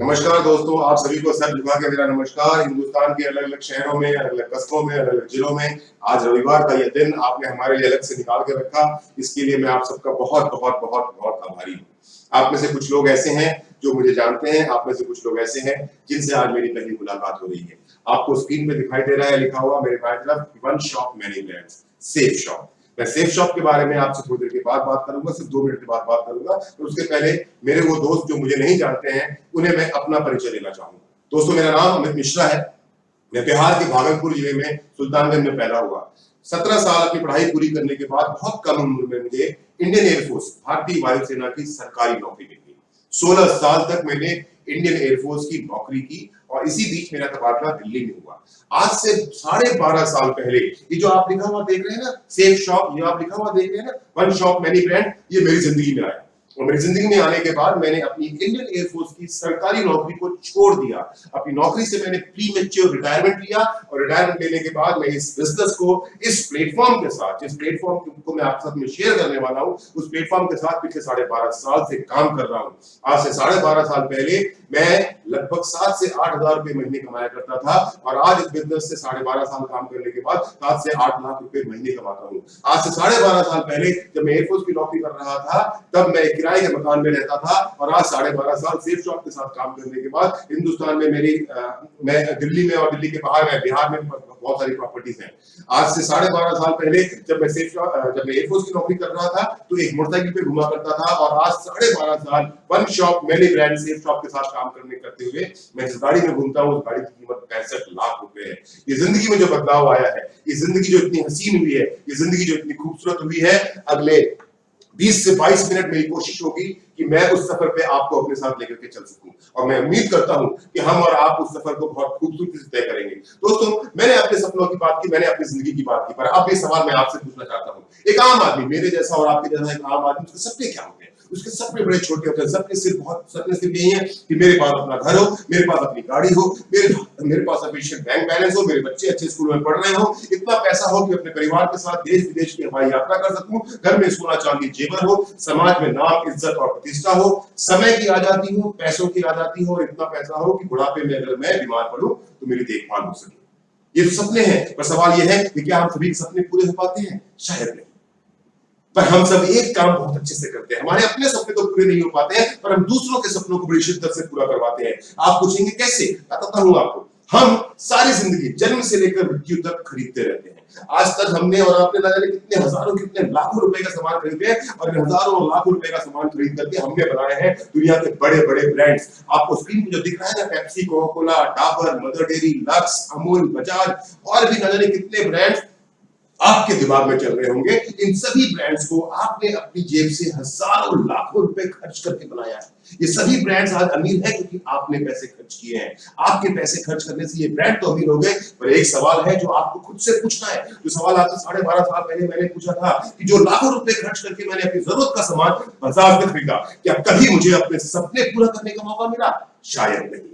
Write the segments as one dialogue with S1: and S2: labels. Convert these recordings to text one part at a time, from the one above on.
S1: नमस्कार दोस्तों, आप सभी को सर झुका के मेरा नमस्कार। हिंदुस्तान के अलग अलग शहरों में, अलग अलग कस्बों में, अलग अलग जिलों में आज रविवार का यह दिन आपने हमारे लिए अलग से निकाल के रखा। इसके लिए मैं आप सबका बहुत बहुत बहुत बहुत आभारी हूँ। आप में से कुछ लोग ऐसे हैं जो मुझे जानते हैं, आप में से कुछ लोग ऐसे हैं जिनसे आज मेरी पहली मुलाकात हो रही है। आपको स्क्रीन पे दिखाई दे रहा है लिखा हुआ मेरे बाएं तरफ, one shop many brands, safe shop. मैं सेफ शॉप के बारे में आपसे थोड़ी देर के बाद बात करूंगा, सिर्फ 2 मिनट के बाद बात करूंगा। और उसके पहले मेरे वो दोस्त जो मुझे नहीं जानते हैं उन्हें मैं अपना परिचय देना चाहूंगा। दोस्तों, मेरा नाम अमित मिश्रा है। मैं बिहार के भागलपुर जिले में सुल्तानगंज में पैदा हुआ। 17 साल अपनी पढ़ाई पूरी करने के बाद बहुत कम उम्र में मुझे इंडियन एयरफोर्स, भारतीय वायुसेना की सरकारी नौकरी मिल गई। 16 साल तक मैंने इंडियन एयरफोर्स की नौकरी की और इसी बीच मेरा तबादला दिल्ली में हुआ। आज से 12.5 साल पहले ये जो आप लिखा हुआ देख रहे हैं ना, सेफ शॉप, ये आप लिखा हुआ देख रहे हैं ना, वन शॉप मैनी ब्रांड, ये मेरी जिंदगी में आया। और मेरी जिंदगी में आने के बाद मैंने अपनी इंडियन एयरफोर्स की सरकारी नौकरी को छोड़ दिया। अपनी नौकरी से मैंने प्री मैच्योर रिटायरमेंट लिया और रिटायरमेंट लेने के बाद मैं इस बिजनेस को, इस प्लेटफॉर्म के साथ, जिस प्लेटफॉर्म को मैं आपके साथ में शेयर करने वाला हूं, उस प्लेटफॉर्म के साथ पिछले 12.5 साल से काम कर रहा हूं। आज से 12.5 साल पहले मैं लगभग 7 से 8 हजार रुपए महीने कमाया करता था और आज इस बिजनेस से 12.5 साल काम करने के बाद 7 से 8 लाख रुपए महीने कमाता हूं। आज से 12.5 साल पहले जब मैं एयरफोर्स की नौकरी कर रहा था तब मैं किराए के मकान में रहता था और आज 12.5 साल सेफ शॉप के साथ काम करने के बाद हिंदुस्तान में मैं दिल्ली में और दिल्ली के बाहर में बिहार में बहुत सारी प्रॉपर्टीज हैं। आज से 12.5 साल पहले जब मैं एयरफोर्स की नौकरी कर रहा था तो एक मोटरसाइकिल पे घुमा करता था और आज 12.5 साल one shop many brand safe shop के साथ काम करते हुए मैं जिस गाड़ी में घूमता हूँ उस गाड़ी की कीमत 65 लाख रुपए है। ये जिंदगी में जो बदलाव आया है, ये जिंदगी जो इतनी हसीन हुई है, ये जिंदगी जो इतनी खूबसूरत हुई है, अगले 20 से 22 मिनट मेरी कोशिश होगी कि मैं उस सफर पे आपको अपने साथ लेकर के चल सकूं और मैं उम्मीद करता हूं कि हम और आप उस सफर को बहुत खूबसूरती से तय करेंगे। दोस्तों, मैंने अपने सपनों की बात की, मैंने अपनी जिंदगी की बात की, पर अब ये सवाल मैं आपसे पूछना चाहता हूं। एक आम आदमी, मेरे जैसा और आपके जैसा एक आम आदमी, उसके सपने क्या होते हैं? उसके सपने बड़े छोटे होते हैं। सपने सिर्फ यही है कि मेरे पास अपना घर हो, मेरे पास अपनी गाड़ी हो, मेरे पास सफिशिएंट बैंक बैलेंस हो, मेरे बच्चे अच्छे स्कूल में पढ़ रहे हो, इतना पैसा हो कि अपने परिवार के साथ देश विदेश की हवाई यात्रा कर सकूं, घर में सोना चांदी जेवर हो, समाज में नाम, इज्जत और प्रतिष्ठा हो, समय की आजादी हो, पैसों की आजादी हो और इतना पैसा हो कि बुढ़ापे में अगर मैं बीमार पड़ूं तो मेरी देखभाल हो सके। ये तो सपने हैं, पर सवाल यह है कि क्या हम सभी के सपने पूरे हो पाते हैं? शायद नहीं। पर हम सब एक काम बहुत अच्छे से करते हैं। हमारे अपने सपने तो पूरे नहीं हो पाते हैं, पर हम दूसरों के सपनों को बड़ी शिद्दत से पूरा करवाते हैं। आप पूछेंगे कैसे? बताता हूं आपको। हम सारी जिंदगी जन्म से लेकर मृत्यु तक खरीदते रहते हैं। आज तक हमने और आपने ना जाने कितने हजारों, कितने लाखों रुपए का सामान खरीदे हैं और हजारों और लाखों रुपए का सामान खरीद करके हमने बनाए हैं दुनिया के बड़े बड़े ब्रांड्स। आपको स्क्रीन पे जो दिख रहा है ना, Pepsi, Coca Cola, Dabur, mother dairy, lux, Amul, Bajaj और भी ना जाने कितने ब्रांड्स आपके दिमाग में चल रहे होंगे। इन सभी ब्रांड्स को आपने अपनी जेब से हजारों लाखों रुपए खर्च करके बनाया है। ये सभी ब्रांड्स आज अमीर है क्योंकि आपने पैसे खर्च किए हैं। आपके पैसे खर्च करने से ये ब्रांड तो अमीर हो गए, पर एक सवाल है जो आपको खुद से पूछना है। जो सवाल आपसे 12.5 साल पहले मैंने पूछा था कि जो लाखों रुपए खर्च करके मैंने अपनी जरूरत का सामान बाजार से खरीदा, क्या कभी मुझे अपने सपने पूरा करने का मौका मिला? शायद नहीं,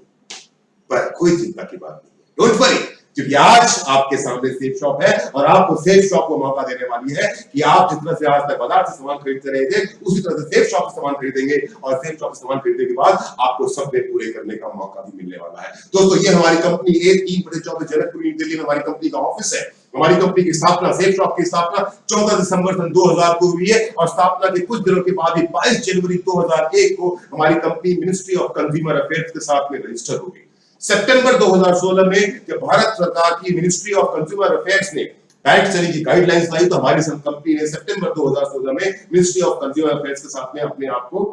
S1: पर कोई चिंता की बात नहीं है। डोंट वरी, क्योंकि आज आपके सामने सेफ शॉप है और आपको सेफ शॉप को मौका देने वाली है कि आप जिस तरह से आज तक बाजार से सामान खरीदते रहे थे उसी तरह से सेफ शॉप से सामान खरीदेंगे और सेफ शॉप से सामान खरीदने के बाद आपको सपने पूरे करने का मौका भी मिलने वाला है। दोस्तों, ये हमारी कंपनी A3/24 जनकपुर दिल्ली में हमारी कंपनी का ऑफिस है। हमारी कंपनी की स्थापना, सेफ शॉप की स्थापना 14 दिसंबर सन 2000 को हुई है और स्थापना के कुछ दिनों के बाद ही 22 जनवरी 2001 को हमारी company ministry of consumer affairs के साथ में रजिस्टर हो गई। सितंबर 2016 में जब भारत सरकार की मिनिस्ट्री ऑफ कंज्यूमर अफेयर्स ने डाइट स्टडी की गाइडलाइंस लाई तो हमारी कंपनी ने सितंबर 2016 में मिनिस्ट्री ऑफ कंज्यूमर अफेयर्स के साथ में अपने आप को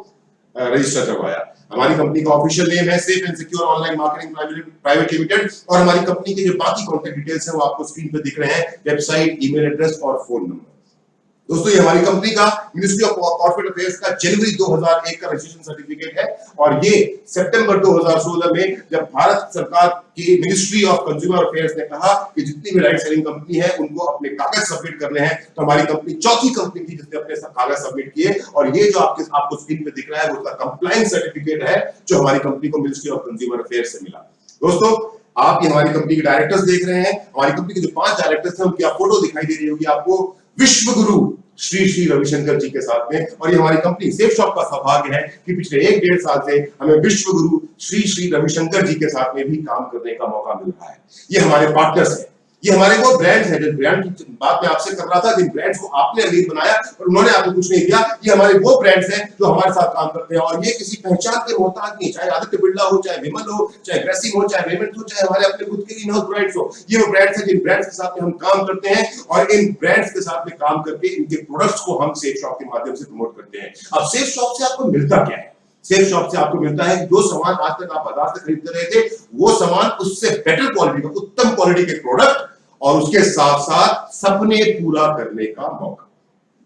S1: रजिस्टर करवाया। हमारी कंपनी का ऑफिशियल नेम है safe and secure online marketing private limited और हमारी कंपनी के जो बाकी कॉन्टैक्ट डिटेल्स हैं वो आपको स्क्रीन पर दिख रहे हैं, वेबसाइट, ईमेल एड्रेस और फोन नंबर। दोस्तों, ये हमारी कंपनी का मिनिस्ट्री ऑफ कॉर्पोरेट अफेयर्स का जनवरी 2001 का रजिस्ट्रेशन सर्टिफिकेट है और ये सितंबर 2016 में जब भारत सरकार की मिनिस्ट्री ऑफ कंज्यूमर अफेयर्स ने कहा कि जितनी भी राइट सेलिंग कंपनी है उनको अपने कागज सबमिट करने हैं, तो हमारी कंपनी चौथी कंपनी थी जिसने अपने कागज सबमिट किए और ये जो आपको स्क्रीन पे दिख रहा है वो उसका कंप्लायंस सर्टिफिकेट है जो हमारी कंपनी को मिनिस्ट्री ऑफ कंज्यूमर अफेयर्स से मिला। दोस्तों, आप ये हमारी कंपनी के डायरेक्टर्स देख रहे हैं। हमारी कंपनी के जो 5 डायरेक्टर्स हैं उनकी आप फोटो दिखाई दे रही होगी आपको। विश्व गुरु श्री श्री रविशंकर जी के साथ में। और ये हमारी कंपनी सेफ शॉप का सौभाग्य है कि पिछले 1-1.5 साल से हमें विश्व गुरु श्री श्री रविशंकर जी के साथ में भी काम करने का मौका मिल रहा है। ये हमारे पार्टनर्स हैं, ये हमारे वो ब्रांड्स हैं, जिस ब्रांड की बात मैं आपसे कर रहा था, जिन ब्रांड्स को आपने अमीर बनाया और उन्होंने आपको कुछ नहीं दिया, ये हमारे वो ब्रांड्स हैं जो हमारे साथ काम करते हैं। और ये किसी पहचान के मोहताज नहीं, चाहे आदित्य बिरला हो, चाहे विमल हो, चाहे ग्रेसिम हो, चाहे रेमंड हो, चाहे हमारे अपने खुद के इन हाउस ब्रांड्स हो, ये वो ब्रांड्स हैं जिन ब्रांड्स के साथ में हम काम करते हैं और इन ब्रांड्स के साथ में काम करके इनके प्रोडक्ट्स को हम सेफ शॉप के माध्यम से प्रमोट करते हैं। अब सेफ शॉप से आपको मिलता क्या है? सेफ शॉप से आपको मिलता है कि जो सामान आज तक आप बाजार से खरीदते रहे थे, वो सामान उससे बेटर क्वालिटी का, उत्तम क्वालिटी के प्रोडक्ट और उसके साथ साथ सपने पूरा करने का मौका।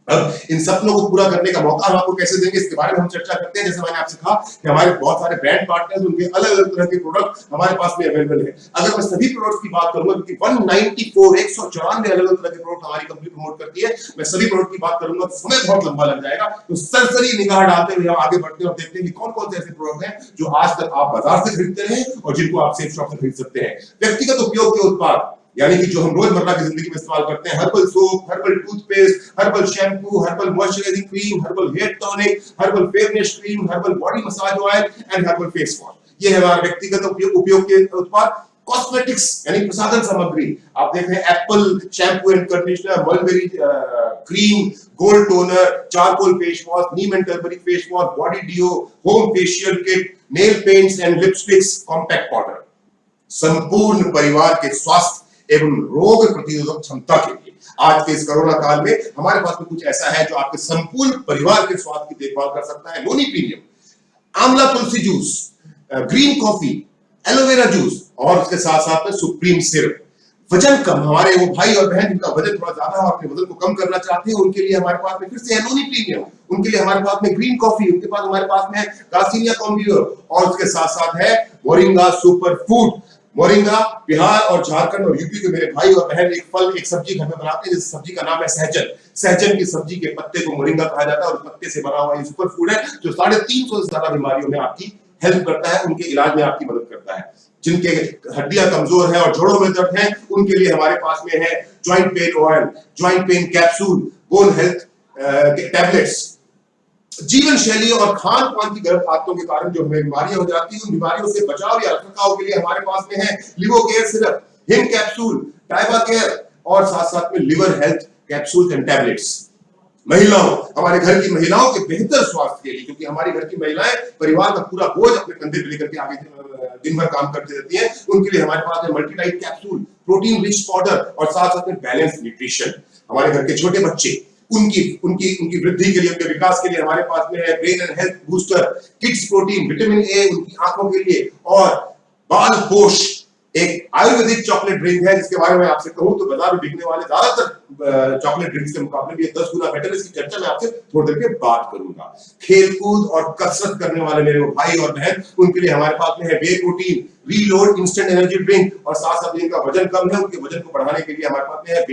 S1: अब इन सपनों को पूरा करने का मौका हम आपको कैसे देंगे, इसके बारे में हम चर्चा करते हैं। जैसे मैंने आपसे कहा कि हमारे बहुत सारे ब्रांड पार्टनर्स, उनके अलग अलग तरह के प्रोडक्ट हमारे पास में अवेलेबल है। अगर मैं सभी प्रोडक्ट्स की बात करूंगा, क्योंकि 194 अलग अलग तरह के प्रोडक्ट हमारी कंपनी प्रमोट करती है, मैं सभी प्रोडक्ट की बात करूंगा तो समय बहुत लंबा लग जाएगा। तो सरसरी निगाह डालते हुए हम आगे बढ़ते हैं और देखते हैं कि कौन कौन से ऐसे प्रोडक्ट हैं जो आज तक आप बाजार से खरीदते रहे और जिनको आप सेफ शॉप से खरीद सकते हैं। व्यक्तिगत उपयोग के उत्पाद, यानी कि जो हम रोजमर्रा की जिंदगी में इस्तेमाल करते हैं, herbal soap, herbal toothpaste, herbal shampoo, herbal moisturising cream, herbal hair tonic, herbal fairness cream, herbal body massage oil and herbal face wash, ये है हमारा व्यक्तिगत उपयोग के उत्पाद। कॉस्मेटिक्स यानी प्रसाधन सामग्री, आप देख रहे हैं apple shampoo and conditioner, mulberry cream, gold toner, charcoal face wash, neem and turmeric face wash, body deo, home facial kit, nail paints and lipsticks, compact powder. संपूर्ण परिवार के स्वास्थ्य एवं रोग प्रतिरोधक क्षमता के लिए आज के इस कोरोना काल में हमारे पास में कुछ ऐसा है जो आपके संपूर्ण परिवार के स्वास्थ्य की देखभाल कर सकता है। नोनी प्रीमियम आंवला तुलसी juice, green coffee, aloe vera juice और उसके साथ साथ में सुप्रीम सिरप। वजन कम, हमारे वो भाई और बहन जिनका वजन थोड़ा ज्यादा है और अपने वजन को कम करना चाहते हैं, उनके लिए हमारे पास में फिर से है नोनी प्रीमियम। उनके लिए हमारे पास में ग्रीन कॉफी, उनके पास हमारे पास में है गार्सिनिया कॉम्बियो और उसके साथ साथ है moringa super food. Moringa Bihar और झारखंड और यूपी के मेरे भाई और बहन एक फल, एक सब्जी घर में बनाते हैं, जिस सब्जी का नाम है सहजन। सहजन की सब्जी के पत्ते को मोरिंगा कहा जाता है और पत्ते से बना हुआ ये सुपर फूड है जो 350 से ज्यादा बीमारियों में आपकी हेल्प करता है, उनके इलाज में आपकी मदद करता है। जिनके हड्डियां कमजोर है और जोड़ों में दर्द है, उनके लिए हमारे पास में है joint pain oil, joint pain capsule, bone health tablets. जीवन शैली और खान पान की गलत आदतों के कारण जो हमें बीमारियां हो जाती हैं, उन बीमारियों से बचाव या रखरखाव के लिए हमारे पास में है लिवो केयर सिरप, हिम कैप्सूल, टाइबा केयर और साथ साथ में liver health capsule and tablets. महिलाओं, हमारे घर की महिलाओं के बेहतर स्वास्थ्य के लिए, क्योंकि हमारी घर की महिलाएं परिवार का पूरा बोझ अपने कंधे पे लेकर के आगे दिन भर काम करती रहती हैं, उनके लिए हमारे पास है मल्टीडाइट कैप्सूल, प्रोटीन रिच पाउडर और साथ साथ में बैलेंस न्यूट्रिशन। हमारे घर के छोटे बच्चे, उनकी उनकी उनकी वृद्धि के लिए, उनके विकास के लिए हमारे पास में है brain and health booster, kids protein, vitamin A उनकी आंखों के लिए और बाल पोष एक आयुर्वेदिक चॉकलेट ड्रिंक है जिसके बारे में आपसे कहूं तो बाजार में बिकने वाले ज्यादातर चॉकलेट ड्रिंक्स के मुकाबले भी 10 गुना बेटर है। इसकी चर्चा मैं आपसे थोड़ी देर के बाद करूंगा। खेलकूद और कसरत करने वाले मेरे भाई और बहन, उनके लिए हमारे पास में है whey protein, reload instant energy drink और साथ साथ जिनका वजन कम है उनके वजन को बढ़ाने के लिए हमारे पास में है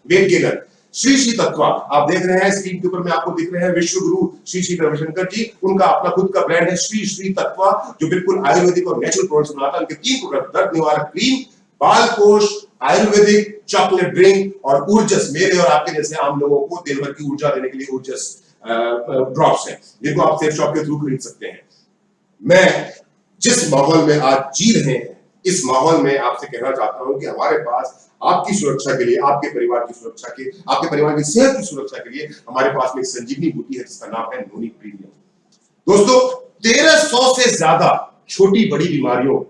S1: वेट गेनर। श्री श्री तत्वा, आप देख रहे हैं स्क्रीन के ऊपर में आपको दिख रहे हैं विश्व गुरु श्री श्री रविशंकर जी, उनका अपना खुद का ब्रांड है श्री श्री तत्वा जो बिल्कुल आयुर्वेदिक और नेचुरल प्रोडक्ट्स बनाता है। उनके 3 प्रोडक्ट, दर्द निवारक क्रीम, बाल पोष, आयुर्वेदिक चॉकलेट ड्रिंक और ऊर्जस, मेरे और आपके जैसे आम लोगों को दिन भर की ऊर्जा देने के लिए ऊर्जस ड्रॉप्स है, जिनको आप सेफ शॉप के थ्रू खरीद सकते हैं। मैं जिस माहौल में आज जी रहे हैं, इस माहौल में आपसे कहना चाहता हूं कि हमारे पास आपकी सुरक्षा के लिए, आपके परिवार की सुरक्षा के, आपके परिवार की सेहत की सुरक्षा के लिए हमारे पास में एक संजीवनी बूटी है जिसका नाम है नोनी प्रीमियम। दोस्तों, 1300 से ज्यादा छोटी बड़ी बीमारियों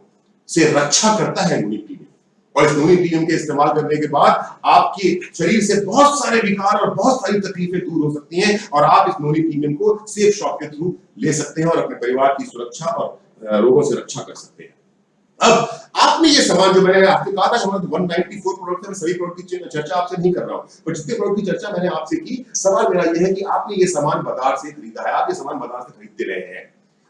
S1: से रक्षा करता है नोनी प्रीमियम और इस नोनी प्रीमियम के इस्तेमाल करने के बाद आपके शरीर से बहुत सारे विकार और बहुत सारी तकलीफें दूर हो सकती हैं और आप इस नोनी प्रीमियम को सेफ शॉप के थ्रू ले सकते हैं और अपने परिवार की सुरक्षा और रोगों से रक्षा कर सकते हैं। अब आपने ये सामान जो मैंने आपसे कहा था 194 प्रोडक्ट है, सभी प्रोडक्ट की चर्चा आपसे नहीं कर रहा हूं, पर जितने प्रोडक्ट की चर्चा मैंने आपसे की, सवाल मेरा ये है कि आपने ये सामान बाजार से खरीदा है, आप ये सामान बाजार से खरीदते रहे हैं,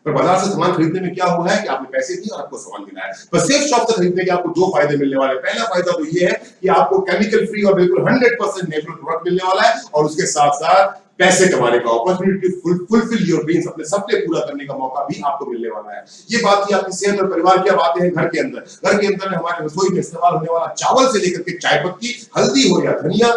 S1: पर बाजार से सामान खरीदने में क्या हुआ है कि आपने पैसे दिए और आपको सामान मिला है। पर सेफ शॉप से खरीदने के आपको 2 फायदे मिलने वाले हैं। पहला फायदा तो ये है कि आपको केमिकल फ्री और बिल्कुल 100% नेचुरल प्रोडक्ट मिलने वाला है और उसके साथ साथ पैसे कमाने का अपॉर्चुनिटी, फुलफिल योर ड्रीम्स, अपने सपने पूरा करने का मौका भी आपको मिलने वाला है। ये बात थी आपकी सेहत और परिवार की। अब आते हैं घर के अंदर। घर के अंदर हमारे रसोई में इस्तेमाल होने वाला चावल से लेकर के चाय पत्ती, हल्दी हो या धनिया,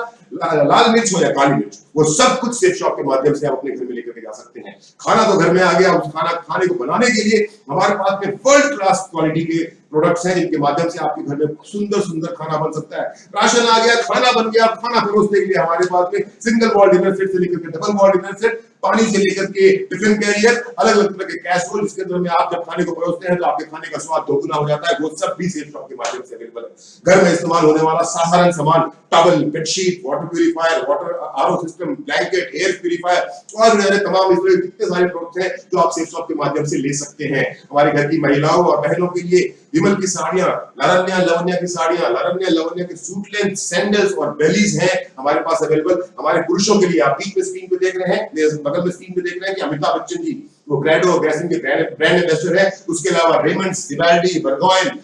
S1: लाल मिर्च हो या काली मिर्च, वो सब कुछ सेफ शॉप के माध्यम से आप अपने घर में लेकर के जा सकते हैं। खाना तो घर में आ गया, उस खाने को बनाने के लिए हमारे पास में वर्ल्ड क्लास क्वालिटी के प्रोडक्ट्स हैं जिनके माध्यम से आपके घर में सुंदर सुंदर खाना बन सकता है। राशन आ गया, खाना बन गया, खाना परोसने के लिए हमारे पास में सिंगल वॉल डिनर सेट से लेकर के डबल वॉल डिनर सेट, पानी से लेकर के टिफिन कैरियर, अलग अलग तरह के कैसरोल जिसके अंदर में आप जब खाने को परोसते हैं तो आपके खाने का स्वाद दोगुना हो जाता है। वो सब भी सेफ शॉप के माध्यम से अवेलेबल है। घर में इस्तेमाल होने वाला साधारण सामान, towel, bedsheet, water purifier, water RO system, blanket, air purifier और तमाम इस तरह कितने सारे प्रोडक्ट्स हैं जो आप सेफ शॉप के माध्यम से ले सकते हैं। हमारे घर की महिलाओं और बहनों के लिए विमल की साड़ियां, लारण्या लवण्या की साड़ियां, लारण्या लवण्या के सूट लेंथ, सैंडल्स और बेलीज हैं हमारे पास अवेलेबल। हमारे पुरुषों के लिए आप बीच में स्क्रीन पे देख रहे हैं, बगल में स्क्रीन पे देख रहे हैं कि अमिताभ बच्चन जी वो ग्रेडो ग्रेसिम के ब्रांड एम्बेसडर है। उसके अलावा रेमंड्स, जिबाल्डी, बर्गोइन,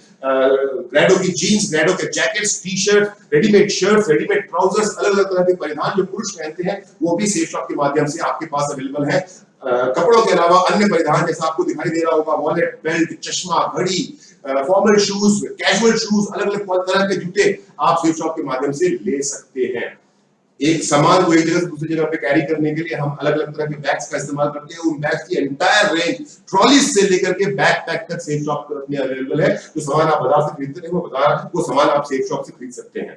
S1: ग्रेडो की जीन्स, ग्रेडो के jackets, T shirt, readymade shirts, readymade trousers, अलग अलग तरह के परिधान जो पुरुष पहनते हैं वो भी सेफ शॉप के माध्यम से आपके पास अवेलेबल है। कपड़ों के अलावा अन्य परिधान जैसा आपको दिखाई दे रहा होगा, वॉलेट, बेल्ट, चश्मा, घड़ी, फॉर्मल शूज, कैजुअल शूज, अलग अलग तरह के जूते आप सेफ शॉप के माध्यम से ले सकते हैं। एक सामान को एक जगह से दूसरी जगह पे कैरी करने के लिए हम अलग अलग तरह के बैग्स का इस्तेमाल करते हैं। उन बैग्स की एंटायर रेंज ट्रॉलीज से लेकर के बैकपैक तक सेफ शॉप पर अवेलेबल है। जो सामान आप बाजार से खरीदते हैं वो सामान आप सेफ शॉप से खरीद सकते हैं।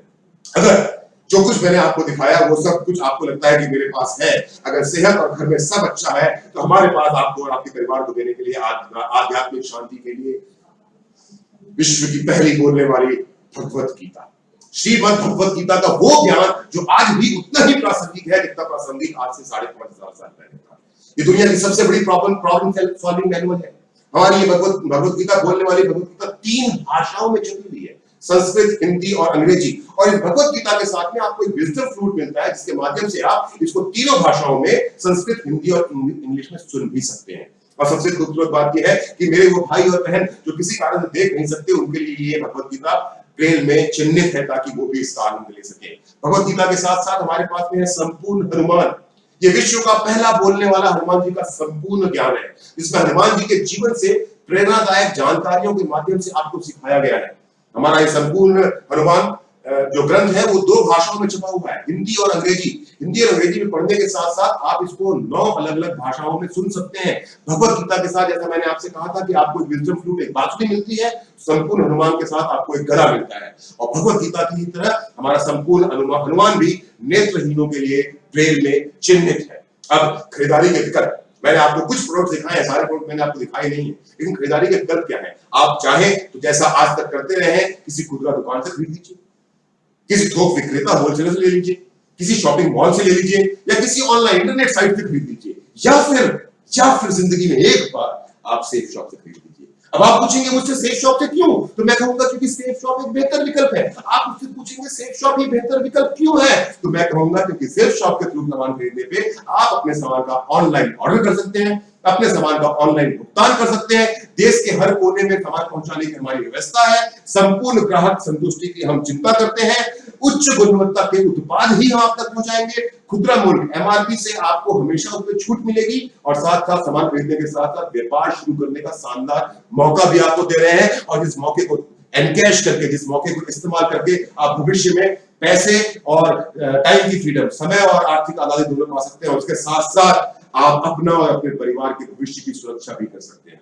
S1: अगर जो कुछ मैंने आपको दिखाया वो सब कुछ आपको लगता है कि मेरे पास है, अगर सेहत और घर में सब अच्छा है तो हमारे पास आपको और आपके परिवार को देने के लिए आध्यात्मिक शांति के लिए विश्व की पहली बोलने वाली भगवत गीता, श्रीमद् भगवत गीता का वो ज्ञान जो आज भी उतना ही प्रासंगिक है जितना प्रासंगिक आज से 5,500 साल पहले था। ये दुनिया की सबसे बड़ी प्रॉब्लम सॉल्विंग मैनुअल है। हमारी ये भगवत गीता बोलने वाली भगवत गीता 3 भाषाओं में छपी हुई है, संस्कृत, हिंदी और अंग्रेजी। और इस भगवत गीता के साथ में आपको एक विजडम फ्रूट मिलता है जिसके माध्यम से आप इसको तीनों भाषाओं में, संस्कृत, हिंदी और इंग्लिश में सुन भी सकते हैं। और सबसे खूबसूरत बात यह है कि मेरे वो भाई और बहन जो किसी कारण से देख नहीं सकते उनके लिए ये भगवत गीता ब्रेल में चिन्हित है ताकि वो भी इसका आनंद ले सके। भगवत गीता के साथ साथ हमारे पास में है संपूर्ण हनुमान। ये विश्व का पहला बोलने वाला हनुमान जी का संपूर्ण ज्ञान है जिसमें हनुमान जी के जीवन से प्रेरणादायक जानकारियों के माध्यम से आपको सिखाया गया है। हमारा ये संपूर्ण हनुमान जो ग्रंथ है वो 2 भाषाओं में छपा हुआ है, हिंदी और अंग्रेजी। हिंदी और अंग्रेजी में पढ़ने के साथ साथ आप इसको 9 अलग अलग भाषाओं में सुन सकते हैं। भगवत गीता के साथ जैसा मैंने आपसे कहा था कि आपको एक विजडम फ्रूट, एक बांसुरी मिलती है, संपूर्ण हनुमान के साथ आपको एक गदा मिलता है। और भगवत गीता की ही तरह हमारा संपूर्ण हनुमान भी नेत्रहीनों के लिए ब्रेल में चिन्हित है। अब खरीदारी के विकल्प, मैंने आपको कुछ प्रोडक्ट दिखाए हैं, सारे प्रोडक्ट मैंने आपको दिखाए नहीं है, लेकिन खरीदारी के विकल्प क्या है? आप चाहें तो जैसा आज तक करते रहे हैं, किसी खुदरा दुकान से खरीद लीजिए, किसी थोक विक्रेता होलसेलर से ले लीजिए, किसी शॉपिंग मॉल से ले लीजिए या किसी ऑनलाइन इंटरनेट साइट से खरीद लीजिए, या फिर जिंदगी में एक बार आप सेफ शॉप से खरीद लीजिए। अब आप पूछेंगे मुझसे सेफ शॉप से क्यों? तो मैं कहूंगा क्योंकि सेफ शॉप एक बेहतर विकल्प है। आप मुझसे पूछेंगे सेफ शॉप ही बेहतर विकल्प क्यों है? तो मैं कहूंगा क्योंकि सेफ शॉप के थ्रू सामान खरीदने पे आप अपने सामान का ऑनलाइन ऑर्डर कर सकते हैं, अपने सामान का ऑनलाइन भुगतान कर सकते हैं, देश के हर कोने में सामान पहुंचाने की हमारी व्यवस्था है, संपूर्ण ग्राहक संतुष्टि की हम चिंता करते हैं, उच्च गुणवत्ता के उत्पाद ही हम आप तक पहुंचाएंगे, खुदरा मूल्य एमआरपी से आपको हमेशा उसमें छूट मिलेगी और साथ साथ सामान खरीदने के साथ साथ व्यापार शुरू करने का शानदार मौका भी आपको दे रहे हैं। और जिस मौके को एनकैश करके, जिस मौके को इस्तेमाल करके आप भविष्य में पैसे और टाइम की फ्रीडम, समय और आर्थिक आजादी दोनों पा सकते हैं और उसके साथ साथ आप अपना और अपने परिवार के भविष्य की सुरक्षा भी कर सकते हैं।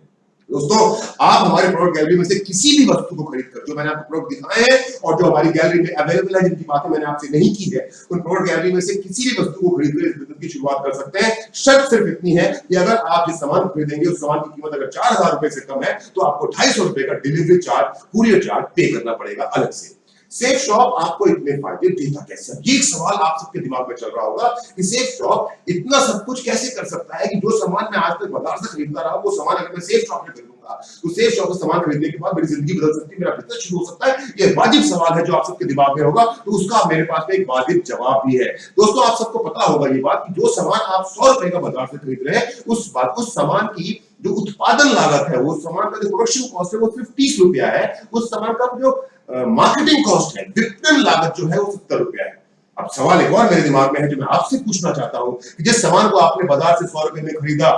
S1: दोस्तों, आप हमारे प्रोडक्ट गैलरी में से किसी भी वस्तु को खरीद कर, जो मैंने आपको प्रोडक्ट दिखाए हैं और जो हमारी गैलरी में अवेलेबल है, जिनकी बातें मैंने आपसे नहीं की है, उन प्रोडक्ट गैलरी में से किसी भी वस्तु को खरीद कर इस बिजनेस की शुरुआत कर सकते हैं। शर्त सिर्फ इतनी है कि अगर आप जिस सामान खरीदेंगे उस सामान की कीमत अगर 4,000 रुपए से कम है तो आपको 250 रुपए का डिलीवरी चार्ज, कुरियर चार्ज पे करना पड़ेगा अलग से। सेफ शॉप आपको इतने फायदे देता कैसे? ये एक सवाल आप सबके दिमाग में चल रहा होगा कि सेफ शॉप इतना सब कुछ कैसे कर सकता है कि जो सामान मैं आज तक बाजार से खरीदता रहा वो सामान अगर मैं सेफ शॉप में खरीदूंगा तो सेफ शॉप से सामान खरीदने के बाद मेरी जिंदगी बदल सकती है, मेरा बिजनेस शुरू हो सकता है। ये वाजिब सवाल है जो आप सबके दिमाग में होगा, तो उसका मेरे पास में एक वाजिब जवाब भी है। दोस्तों, आप सबको पता होगा ये बात कि जो सामान आप 100 रुपए का बाजार से खरीद रहे हैं उस सामान की जो उत्पादन लागत है, वो सामान का जो प्रोडक्शन कॉस्ट है वो 30 रुपया है, उस सामान का जो मार्केटिंग कॉस्ट है, विपणन लागत जो है वो 70 रुपया है। अब सवाल एक और मेरे दिमाग में है जो मैं आपसे पूछना चाहता हूं कि जिस सामान को आपने बाजार से 100 रुपए में खरीदा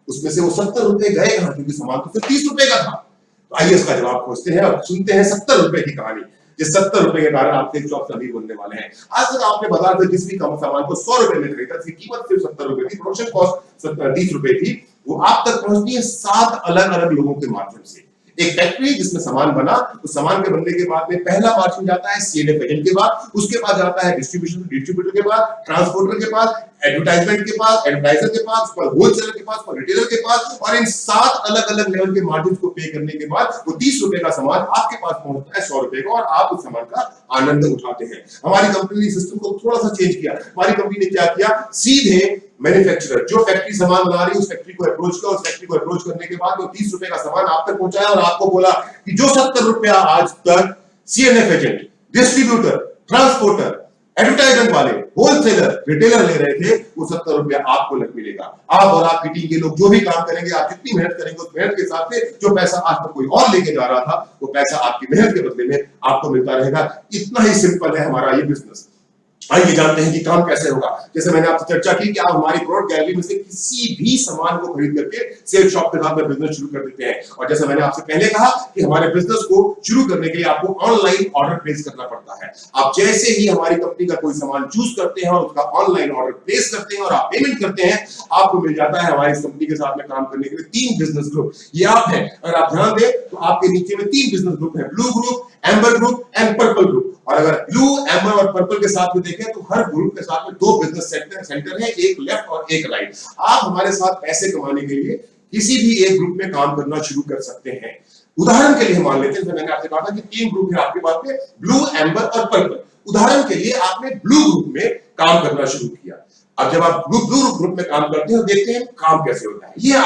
S1: उसमें से वो 70 रुपए गए कहां? क्योंकि सामान तो सिर्फ 30 रुपए का था। तो आइए इसका जवाब खोजते हैं और सुनते हैं 70 रुपए की कहानी। जिस 70 रुपए के कारण आप सेल्स शॉप से अमीर बनने वाले हैं। आज तक आपने बाजार से किसी भी कम सामान को 100 रुपए में खरीदा, इसकी कीमत सिर्फ 70 रुपए थी, प्रोडक्शन कॉस्ट 30 रुपए थी, वो आप तक पहुंचती है 7 अलग अलग लोगों के माध्यम से। एक फैक्ट्री जिसमें सामान बना, उस सामान के बनने के बाद में पहला मार्जिन जाता है सीएनएफ एजेंट के पास, उसके बाद जाता है डिस्ट्रीब्यूटर के पास, ट्रांसपोर्टर के पास, एडवर्टाइजमेंट के पास, एडवर्टाइजर के पास, होलसेलर के पास, रिटेलर के पास, और इन 7 अलग अलग लेवल के मार्जिन को पे करने के बाद वो 30 रुपए का सामान आपके पास पहुंचता है 100 रुपए का, और आप उस सामान का आनंद उठाते हैं। हमारी कंपनी ने सिस्टम को थोड़ा सा चेंज किया। हमारी कंपनी ने क्या किया, सीधे मैन्युफैक्चरर जो फैक्ट्री सामान बना रही है उस फैक्ट्री को अप्रोच किया, उस फैक्ट्री को अप्रोच करने के बाद वो 30 रुपए का सामान आप तक पहुंचाया और आपको बोला कि जो 70 रुपया आज तक CNF agent, distributor, transporter, advertisement वाले, होलसेलर, रिटेलर ले रहे थे, वो 70 रुपया आपको लग मिलेगा। आप और आपकी टीम के लोग जो भी काम करेंगे, आप जितनी मेहनत करेंगे उस मेहनत के हिसाब से जो पैसा आज तक कोई और लेके जा रहा था, वो पैसा आपकी मेहनत के बदले में आपको मिलता रहेगा। इतना ही सिंपल है हमारा ये बिजनेस। आइए जानते हैं कि काम कैसे होगा। जैसे मैंने आपसे चर्चा की कि आप हमारी प्रोडक्ट गैलरी में से किसी भी सामान को खरीद करके सेल्स शॉप के साथ में बिजनेस शुरू कर देते हैं। और जैसे मैंने आपसे पहले कहा कि हमारे बिजनेस को शुरू करने के लिए आपको ऑनलाइन ऑर्डर प्लेस करना पड़ता है। आप जैसे ही हमारी कंपनी का कोई सामान चूज करते हैं और उसका ऑनलाइन ऑर्डर प्लेस करते हैं और आप पेमेंट करते हैं, आपको मिल जाता है हमारी कंपनी के साथ में काम करने के लिए 3 बिजनेस ग्रुप। ये आप हैं, अगर आप ध्यान दें तो आपके नीचे में 3 बिजनेस ग्रुप है, blue group, amber group and purple group. और अगर ब्लू, एम्बर और पर्पल के साथ में देखें तो हर ग्रुप के साथ में 2 बिजनेस सेंटर है, एक लेफ्ट और एक राइट। आप हमारे साथ पैसे कमाने के लिए किसी भी एक ग्रुप में काम करना शुरू कर सकते हैं। उदाहरण के लिए मान लेते हैं, मैंने आपसे कहा था कि 3 ग्रुप है आपके पास में, ब्लू, एम्बर और पर्पल। उदाहरण के लिए आपने ब्लू ग्रुप में काम करना शुरू किया। अब जब आप ब्लू ग्रुप में काम करते हैं, देखते हैं काम कैसे होता है। ये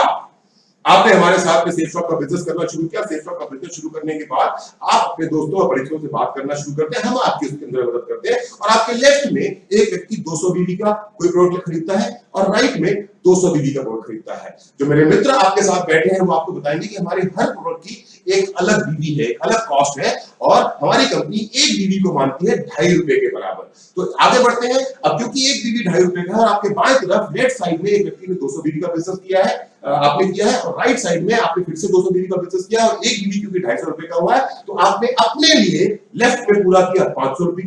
S1: आपने हमारे साथ में सेल्स शॉप का बिजनेस करना शुरू किया। सेल्स शॉप का बिजनेस शुरू करने के बाद आप अपने दोस्तों और परिचितों से बात करना शुरू करते हैं, हम आपकी उसके अंदर मदद करते हैं। और आपके लेफ्ट में एक व्यक्ति 200 बीवी का कोई प्रोडक्ट खरीदता है और राइट में 200 बीवी का प्रोडक्ट खरीदता है। जो मेरे मित्र आपके साथ बैठे हैं वो आपको बताएंगे कि हमारे हर प्रोडक्ट की एक अलग बीवी है, एक अलग कॉस्ट है, और हमारी कंपनी एक बीवी को मानती है 2.5 रुपए के बराबर। तो आगे बढ़ते हैं। अब क्योंकि एक बीवी 2.5 रुपए का है और आपके बाएं तरफ लेफ्ट साइड में एक व्यक्ति ने 200 बीवी का बिजनेस किया है, आपने किया है, और राइट साइड में आपने फिर से 200 बीवी का बिजनेस किया और एक बीवी क्योंकि 250 रुपए का हुआ है तो आपने अपने लिए लेफ्ट में पूरा किया 500 रुपए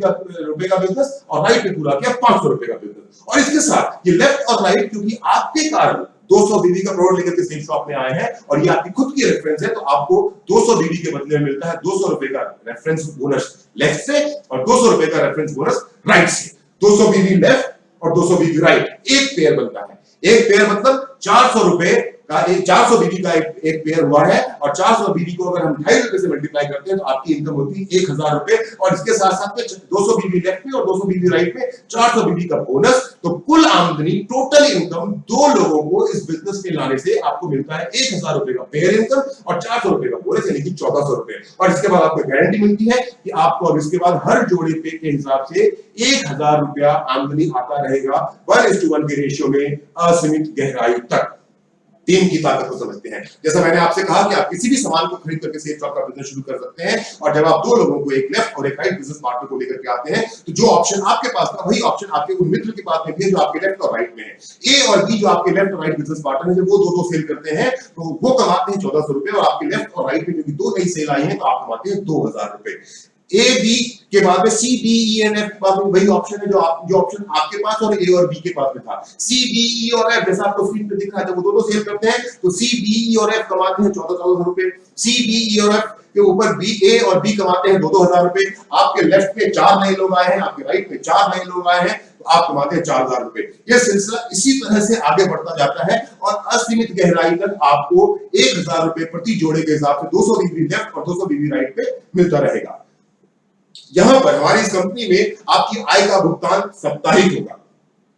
S1: का बिजनेस और राइट में पूरा किया 500 रुपए का बिजनेस। और इसके साथ ये लेफ्ट और राइट क्योंकि आपके कारण 200 बीवी का प्रोडक्ट लेकर के सेल्स शॉप में आए हैं और ये आपकी खुद की रेफरेंस है, तो आपको 200 बीवी के बदले में मिलता है 200 रुपए का रेफरेंस बोनस लेफ्ट से और 200 रुपए का रेफरेंस बोनस राइट से। 200 बीवी लेफ्ट और 200 बीवी राइट, एक पेयर बनता है। एक पेयर मतलब 400 रुपए का 400 बीवी का एक पेयर हुआ है, और 400 बीवी को अगर हम 2.5 रुपए से मल्टीप्लाई करते हैं तो आपकी इनकम होती है 1000 रुपए। और इसके साथ साथ में 200 बीवी लेफ्ट में और 200 बीवी राइट में 400 बीवी का बोनस। तो कुल आमदनी, टोटल इनकम 2 लोगों को इस बिजनेस में लाने से आपको मिलता है 1000 रुपए का पेयर इनकम और 400 रुपए का बोनस, यानी कि 1400 रुपए। और इसके बाद आपको गारंटी मिलती है कि आपको अब इसके बाद हर जोड़े पे के हिसाब से 1000 रुपया आमदनी आता रहेगा 1:1 के रेशियो में, असीमित गहराई तक। टीम की ताकत को समझते हैं। जैसा मैंने आपसे कहा कि आप किसी भी सामान को खरीद करके सेल्स शॉप का बिजनेस शुरू कर सकते हैं, और जब आप 2 लोगों को, एक लेफ्ट और एक राइट बिजनेस पार्टनर को लेकर के आते हैं, तो जो ऑप्शन आपके पास था वही ऑप्शन आपके उन मित्र के पास में भी है जो आपके लेफ्ट और राइट में है। ए और बी जो आपके लेफ्ट और राइट बिजनेस पार्टनर है, जब वो दो सेल करते हैं तो वो कमाते हैं 1400 रुपए, और आपके लेफ्ट और राइट में क्योंकि 2 नई सेल आई है तो आप कमाते हैं 2000 रुपए। ए बी के बाद में C D E and F के बाद में वही ऑप्शन है जो ऑप्शन आपके पास और ए और बी के पास में था। सी डी ई और एफ जैसा आपको स्क्रीन पे दिख रहा है, वो दोनों सेल करते हैं तो सी डी ई और एफ कमाते हैं 1400 रुपए। सी डी ई और एफ के ऊपर बी, ए और बी कमाते हैं 2000 रुपए। आपके लेफ्ट में 4 नए लोग आए हैं, आपके राइट में 4 नए लोग आए हैं, तो आप कमाते हैं 4000 रुपए। यह सिलसिला इसी तरह से आगे बढ़ता जाता है और असीमित गहराई तक आपको 1000 रुपए प्रति जोड़े के हिसाब से 200 बीवी लेफ्ट और 200 बीवी राइट पे मिलता रहेगा। यहां पर हमारी इस कंपनी में आपकी आय का भुगतान साप्ताहिक होगा।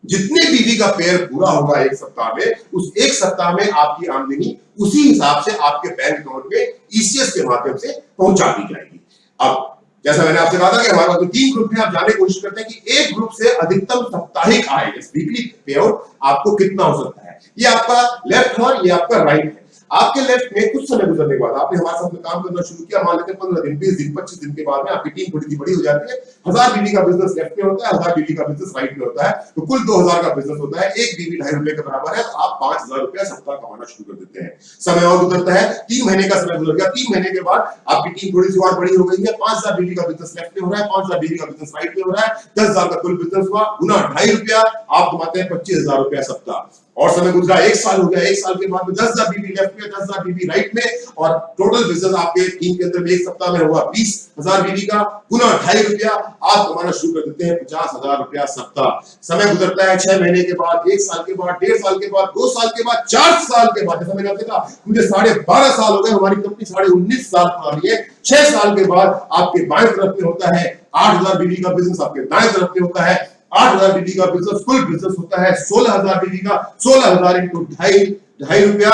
S1: जितने बीवी का पेयर पूरा होगा एक सप्ताह में, उस एक सप्ताह में आपकी आमदनी उसी हिसाब से आपके बैंक अकाउंट में ईसीएस के माध्यम से पहुंचा दी जाएगी। अब जैसा मैंने आपसे कहा था कि हमारे पास 3 ग्रुप हैं, आप जानने की कोशिश करते हैं कि एक ग्रुप से अधिकतम साप्ताहिक आय, वीकली पे आउट आपको कितना हो सकता है। ये आपका लेफ्ट और ये आपका राइट है। आपके लेफ्ट में कुछ समय गुजरने के बाद आपने हमारे साथ में काम करना शुरू किया, मान लेते हैं 15 दिन, 20 दिन, 25 दिन के बाद में आपकी टीम थोड़ी सी बड़ी हो जाती है। 1000 बीवी का बिजनेस लेफ्ट में होता है, 1000 बीवी का बिजनेस राइट में होता है, तो कुल 2000 का बिजनेस होता है। एक बीवी 2.5 रुपए के बराबर है, तो आप 5000 रुपया सप्ताह कमाना शुरू कर देते हैं। समय और गुजरता है, 3 महीने का समय गुजर गया, 3 महीने के बाद आपकी टीम थोड़ी सी और बड़ी हो गई है, 5000 बीवी का बिजनेस लेफ्ट में हो रहा है, 5000 बीवी का बिजनेस राइट में हो रहा है, 10000 का कुल बिजनेस हुआ, गुना 2.5 रुपया, आप कमाते हैं 25000 रुपया सप्ताह। और समय गुजरा, 1 साल हो गया, 1 साल के बाद में 10000 बीवी लेफ्ट में, 10000 बीवी राइट में, और टोटल बिजनेस आपके टीम के अंदर में एक सप्ताह में हुआ 20000 बीवी का, गुना 2.5 रुपया, आप कमाना शुरू कर देते हैं 50000 रुपया सप्ताह। समय गुजरता है, 6 महीने के बाद, 1 साल के बाद, 1.5 साल के बाद, 2 साल के बाद, 4 साल के बाद, जैसा मैंने आपसे कहा मुझे 12.5 साल हो गए, हमारी कंपनी 19.5 साल पुरानी है। 6 साल के बाद आपके बाएं तरफ में होता है 8000 बीवी का बिजनेस, आपके दाएं तरफ में होता है 8000 बीवी का बिजनेस, कुल बिजनेस होता है 16000 बीवी का, 16000 इंटू 2.5 रुपया,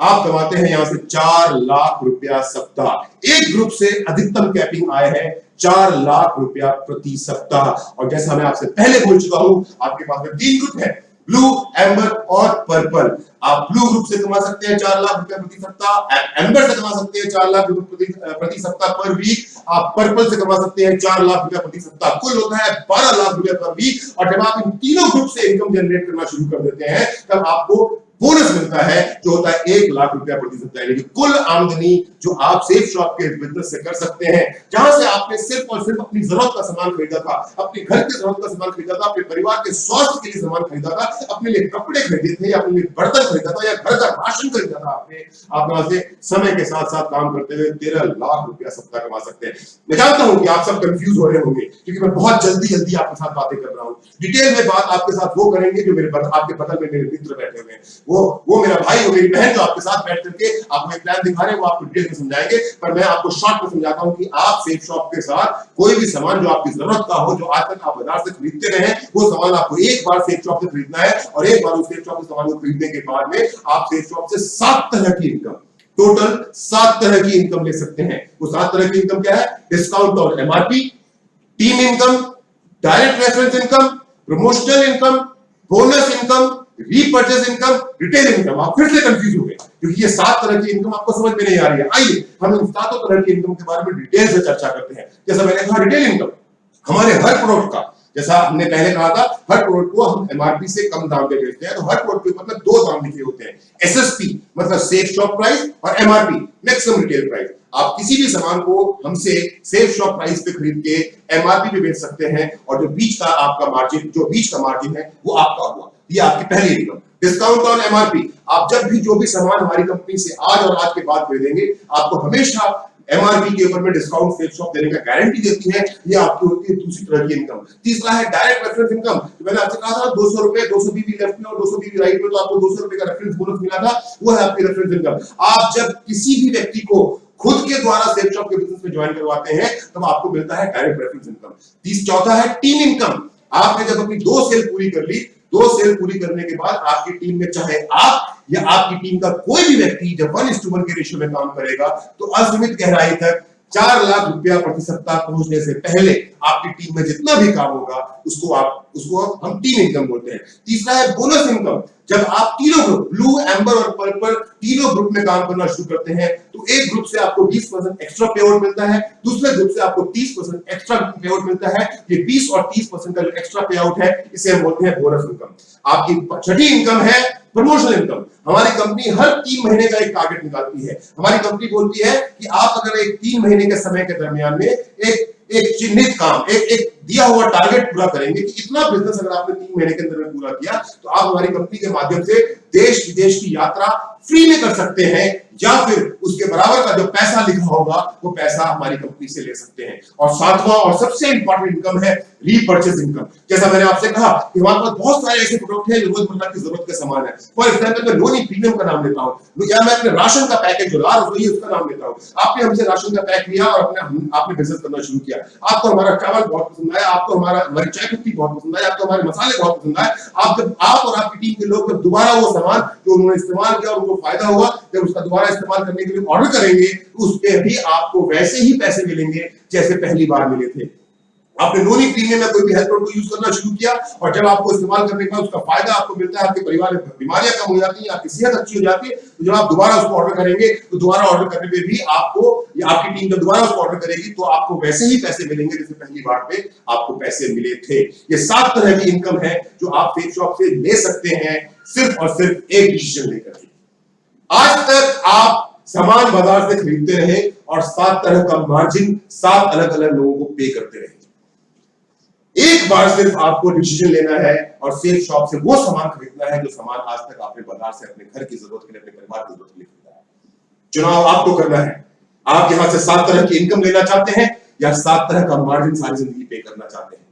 S1: आप कमाते हैं यहां से 4 लाख रुपया सप्ताह। एक ग्रुप से अधिकतम कैपिंग आए हैं 4 लाख रुपया प्रति सप्ताह। और जैसा मैं आपसे पहले बोल चुका हूं, आपके पास में 3 ग्रुप है, ब्लू, एम्बर और पर्पल। आप ब्लू ग्रुप से कमा सकते हैं 4 लाख रुपया प्रति सप्ताह, एम्बर से कमा सकते हैं 4 लाख रुपया प्रति सप्ताह पर वीक, आप पर्पल से कमा सकते हैं 4 लाख रुपया प्रति सप्ताह, कुल होता है 12 लाख रुपया पर वीक। और जब आप इन तीनों ग्रुप से इनकम जनरेट करना शुरू कर देते हैं, तब आपको बोनस मिलता है जो होता है 1 लाख रुपया प्रति सप्ताह, यानी कुल आमदनी जो आप सेफ शॉप के बिजनेस से कर सकते हैं, जहां से आपने सिर्फ और सिर्फ अपनी जरूरत का सामान खरीदा था, अपने घर के जरूरत का सामान खरीदा था, अपने परिवार के स्वास्थ्य के लिए सामान खरीदा था, अपने लिए कपड़े खरीदे थे, या अपने लिए बर्तन खरीदा था, या घर का राशन खरीदा था, आप वहां से समय के साथ साथ काम करते हुए 13 लाख रुपया सप्ताह कमा सकते हैं। मैं जानता हूं कि आप सब कंफ्यूज हो रहे होंगे, क्योंकि मैं बहुत जल्दी जल्दी आपके साथ बातें कर रहा हूं। डिटेल में बात आपके साथ वो करेंगे जो आपके बगल में मेरे मित्र बैठे हुए हैं, वो मेरा भाई, वो मेरी बहन, जो आपके साथ बैठ करके आपको एक प्लान दिखा रहे हैं, वो आपको डिटेल में समझाएंगे। पर मैं आपको शॉर्ट में समझाता हूं कि आप सेफ शॉप के साथ कोई भी सामान जो आपकी जरूरत का हो, जो आज तक आप बाजार से खरीदते रहे हैं, वो सामान आपको एक बार सेफ शॉप से खरीदना है, और एक बार उस सेफ शॉप से सामान को खरीदने के बाद में आप सेफ शॉप से 7 तरह की इनकम, टोटल 7 तरह की इनकम ले सकते हैं। वो 7 तरह की इनकम क्या है? डिस्काउंट और MRP, team income, direct reference income, promotional income, bonus income, repurchase income, retail income. आप फिर से कंफ्यूज हो गए क्योंकि ये 7 तरह की इनकम आपको समझ में नहीं आ रही है। आइए हम इन 7 तरह की इनकम के बारे में डिटेल से चर्चा करते हैं। जैसा मैंने कहा, रिटेल इनकम हमारे हर प्रोडक्ट का, जैसा हमने पहले कहा था, हर प्रोडक्ट को हम एमआरपी से कम दाम पे बेचते हैं, तो हर प्रोडक्ट के ऊपर में 2 दाम लिखे होते हैं, एसएसपी मतलब सेफ शॉप प्राइस, और एमआरपी मैक्सिमम रिटेल प्राइस। आप किसी भी सामान को हमसे सेफ शॉप प्राइस पे खरीद के एमआरपी पे बेच सकते हैं, और जो बीच का आपका मार्जिन है वो आपका हुआ। ये आपकी पहली इनकम। डिस्काउंट ऑन एमआरपी, आप जब भी जो भी सामान हमारी कंपनी से आज और आज के बाद खरीदेंगे, आपको हमेशा एमआरपी के ऊपर में डिस्काउंट सेफ शॉप देने का गारंटी देती है। ये आपकी होती है दूसरी तरह की इनकम। तीसरा है डायरेक्ट रेफरेंस इनकम। तो मैंने आपसे कहा था 200 रुपए, 200 बीवी लेफ्ट में और 200 बीवी राइट में, तो आपको 200 रुपए का रेफरेंस बोनस मिला था, वो है आपकी रेफरेंस इनकम। आप जब किसी भी व्यक्ति को खुद के द्वारा सेफ शॉप के बिजनेस में ज्वाइन करवाते हैं, तब आपको मिलता है डायरेक्ट रेफरेंस इनकम। चौथा है टीम इनकम। आपने जब अपनी 2 सेल पूरी कर ली, 2 सेल पूरी करने के बाद आपकी टीम में चाहे आप या आपकी टीम का कोई भी व्यक्ति जब 1:1 के रेशियो में काम करेगा, तो असीमित गहराई तक 4 लाख रुपया प्रति सप्ताह पहुंचने से पहले आपकी टीम में जितना भी काम होगा उसको हम टीम इनकम बोलते हैं। तीसरा है बोनस इनकम। जब आप तीनों ग्रुप, ब्लू, एम्बर और पर्पल, तीनों ग्रुप में काम करना शुरू करते हैं, तो एक ग्रुप से आपको 20% एक्स्ट्रा पे आउट मिलता है, दूसरे ग्रुप से आपको 30% एक्स्ट्रा पे आउट मिलता है। ये 20 और 30% का जो एक्स्ट्रा पे आउट है, इसे हम बोलते हैं बोनस इनकम। आपकी छठी इनकम है प्रमोशनल इनकम। हमारी कंपनी हर 3 महीने का एक टारगेट निकालती है। हमारी कंपनी बोलती है कि आप अगर एक 3 महीने के समय के दरमियान में एक चिन्हित काम, एक दिया हुआ टारगेट पूरा करेंगे कि इतना बिजनेस अगर आपने 3 महीने के अंदर में पूरा किया, तो आप हमारी कंपनी के माध्यम से देश विदेश की यात्रा फ्री में कर सकते हैं, या फिर उसके बराबर का जो पैसा लिखा होगा वो पैसा हमारी कंपनी से ले सकते हैं। और 7वां और सबसे इंपॉर्टेंट इनकम है रीपर्चेज इनकम। जैसा मैंने आपसे कहा कि हमारे पास बहुत सारे ऐसे प्रोडक्ट हैं जो रोजमर्रा की जरूरत के सामान है। फॉर एग्जांपल, मैं लोनी प्रीमियम का नाम लेता हूं, या मैं अपने राशन का पैकेज जो ला रसोई है उसका नाम लेता हूं। आपने हमसे राशन का पैक लिया और आपने बिजनेस करना शुरू किया। आपको हमारा चावल बहुत पसंद आया, आपको हमारी चाय पत्ती बहुत पसंद आई, आपको हमारे मसाले बहुत पसंद आए। आप और आपकी टीम के लोग जब दोबारा वो सामान जो उन्होंने इस्तेमाल किया और उनको फायदा हुआ, जब उसका दोबारा इस्तेमाल करने के लिए ऑर्डर करेंगे, तो उस पे भी आपको वैसे ही पैसे मिलेंगे जैसे पहली बार मिले थे। आपने नोनी प्रीमियम में कोई भी हेल्थ प्रोडक्ट को यूज करना शुरू किया और जब आपको इस्तेमाल करने के बाद उसका फायदा आपको मिलता है, आपके परिवार में बीमारियां कम हो जाती हैं, आपकी सेहत अच्छी हो जाती है, तो जब आप दोबारा उसको ऑर्डर करेंगे तो दोबारा ऑर्डर करने पे भी आपको या आपकी टीम जब दोबारा उसको ऑर्डर करेगी तो आपको वैसे ही पैसे मिलेंगे जैसे पहली बार पे आपको पैसे मिले थे। ये 7 तरह की इनकम है जो आप फेक शॉप से ले सकते हैं सिर्फ और सिर्फ एक डिसीजन लेकर के। आज तक आप सामान बाजार से खरीदते रहे और 7 तरह का मार्जिन 7 अलग अलग लोगों को पे करते रहे। एक बार सिर्फ आपको डिसीजन लेना है और सेफ शॉप से वो सामान खरीदना है जो सामान आज तक आपने बाजार से अपने घर की जरूरत के लिए, अपने परिवार की जरूरत के लिए खरीदा है। चुनाव आपको करना है। आप यहां से 7 तरह की इनकम लेना चाहते हैं या 7 तरह का मार्जिन सारी जिंदगी पे करना चाहते हैं।